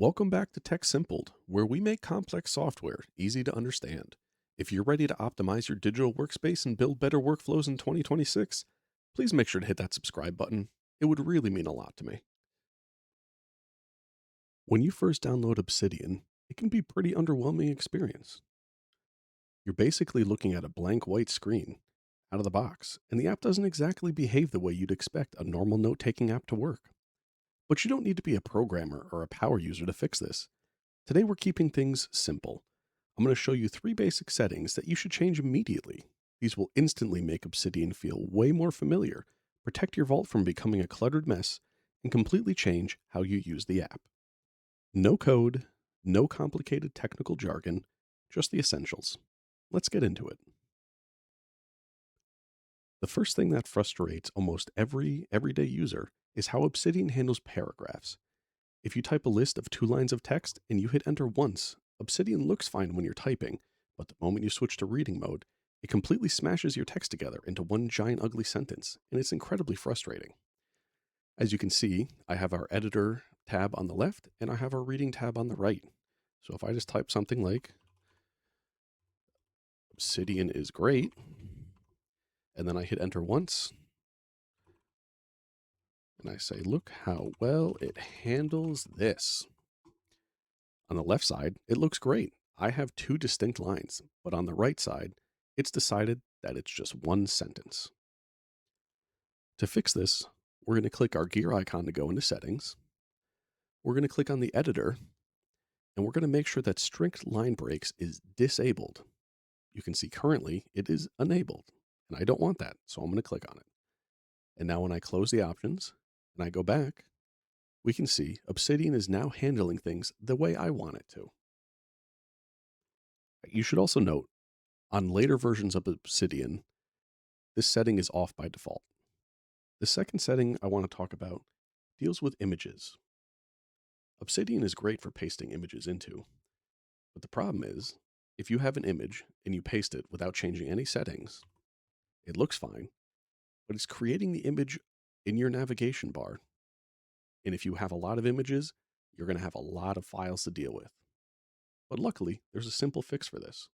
Welcome back to TechSimpld, where we make complex software easy to understand. If you're ready to optimize your digital workspace and build better workflows in 2026, please make sure to hit that subscribe button. It would really mean a lot to me. When you first download Obsidian, it can be a pretty underwhelming experience. You're basically looking at a blank white screen out of the box, and the app doesn't exactly behave the way you'd expect a normal note-taking app to work. But you don't need to be a programmer or a power user to fix this. Today we're keeping things simple. I'm going to show you 3 basic settings that you should change immediately. These will instantly make Obsidian feel way more familiar, protect your vault from becoming a cluttered mess, and completely change how you use the app. No code, no complicated technical jargon, just the essentials. Let's get into it. The first thing that frustrates almost every everyday user is how Obsidian handles paragraphs. If you type a list of 2 lines of text and you hit enter once, Obsidian looks fine when you're typing, but the moment you switch to reading mode, it completely smashes your text together into one giant ugly sentence, and it's incredibly frustrating. As you can see, I have our editor tab on the left and I have our reading tab on the right. So if I just type something like Obsidian is great, and then I hit enter once, and I say, look how well it handles this. On the left side, it looks great. I have 2 distinct lines, but on the right side, it's decided that it's just one sentence. To fix this, we're going to click our gear icon to go into settings. We're going to click on the editor, and we're going to make sure that strict line breaks is disabled. You can see currently it is enabled, and I don't want that, so I'm going to click on it. And now when I close the options and I go back, we can see Obsidian is now handling things the way I want it to. You should also note, on later versions of Obsidian, this setting is off by default. The second setting I want to talk about deals with images. Obsidian is great for pasting images into, but the problem is, if you have an image and you paste it without changing any settings, it looks fine, but it's creating the image in your navigation bar. And if you have a lot of images, you're going to have a lot of files to deal with. But luckily, there's a simple fix for this.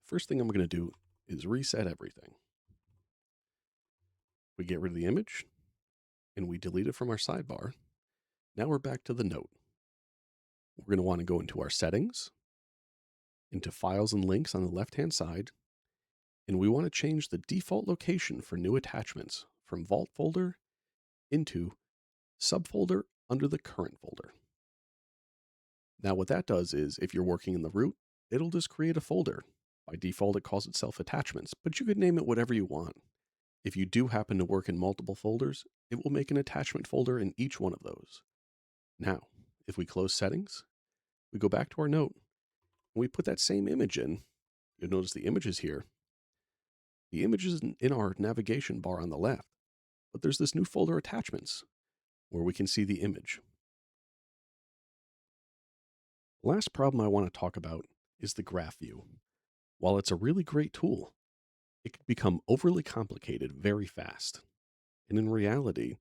First thing I'm going to do is reset everything. We get rid of the image, and we delete it from our sidebar. Now we're back to the note. We're going to want to go into our settings, into files and links on the left-hand side, and we want to change the default location for new attachments from Vault folder into subfolder under the current folder. Now what that does is, if you're working in the root, it'll just create a folder. By default, it calls itself attachments, but you could name it whatever you want. If you do happen to work in multiple folders, it will make an attachment folder in each one of those. Now, if we close settings, we go back to our note, and we put that same image in. You'll notice the image is here. The image is in our navigation bar on the left, but there's this new folder attachments where we can see the image. Last problem I want to talk about is the graph view. While it's a really great tool, it can become overly complicated very fast. And in reality,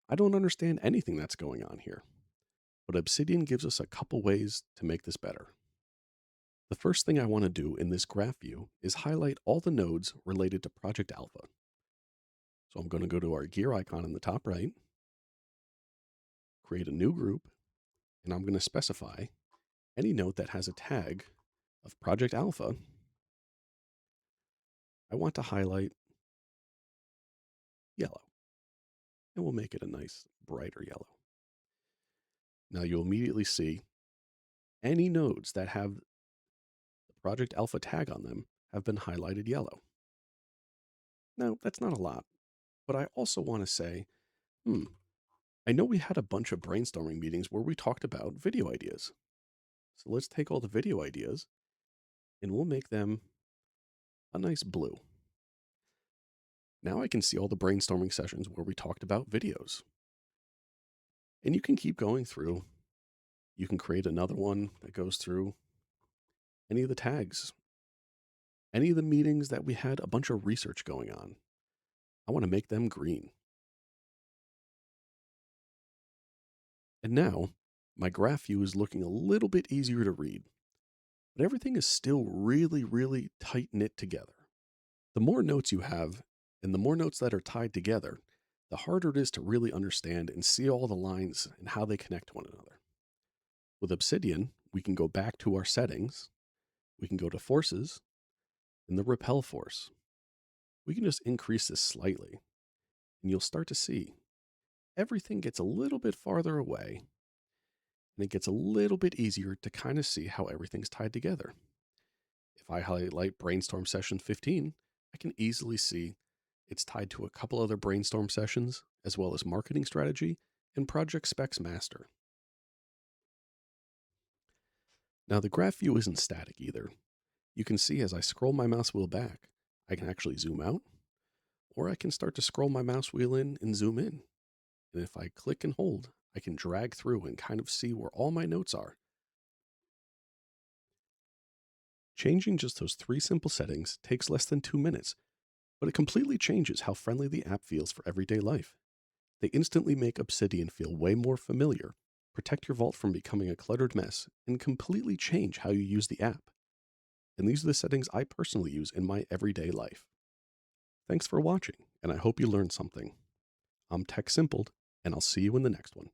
I don't understand anything that's going on here. But Obsidian gives us a couple ways to make this better. The first thing I want to do in this graph view is highlight all the nodes related to Project Alpha. So I'm going to go to our gear icon in the top right, create a new group, and I'm going to specify any node that has a tag of Project Alpha. I want to highlight yellow, and we'll make it a nice brighter yellow. Now you'll immediately see any nodes that have the Project Alpha tag on them have been highlighted yellow. Now, that's not a lot, but I also want to say, I know we had a bunch of brainstorming meetings where we talked about video ideas. So let's take all the video ideas and we'll make them a nice blue. Now I can see all the brainstorming sessions where we talked about videos. And you can keep going through. You can create another one that goes through any of the tags, any of the meetings that we had a bunch of research going on. I want to make them green. And now, my graph view is looking a little bit easier to read, but everything is still really, really tight knit together. The more notes you have, and the more notes that are tied together, the harder it is to really understand and see all the lines and how they connect to one another. With Obsidian, we can go back to our settings, we can go to forces, and the repel force. We can just increase this slightly, and you'll start to see everything gets a little bit farther away, and it gets a little bit easier to kind of see how everything's tied together. If I highlight Brainstorm Session 15, I can easily see it's tied to a couple other brainstorm sessions, as well as marketing strategy and project specs master. Now, the graph view isn't static either. You can see as I scroll my mouse wheel back, I can actually zoom out, or I can start to scroll my mouse wheel in and zoom in. And if I click and hold, I can drag through and kind of see where all my notes are. Changing just those three simple settings takes less than 2 minutes, but it completely changes how friendly the app feels for everyday life. They instantly make Obsidian feel way more familiar, protect your vault from becoming a cluttered mess, and completely change how you use the app. And these are the settings I personally use in my everyday life. Thanks for watching, and I hope you learned something. I'm TechSimpld, and I'll see you in the next one.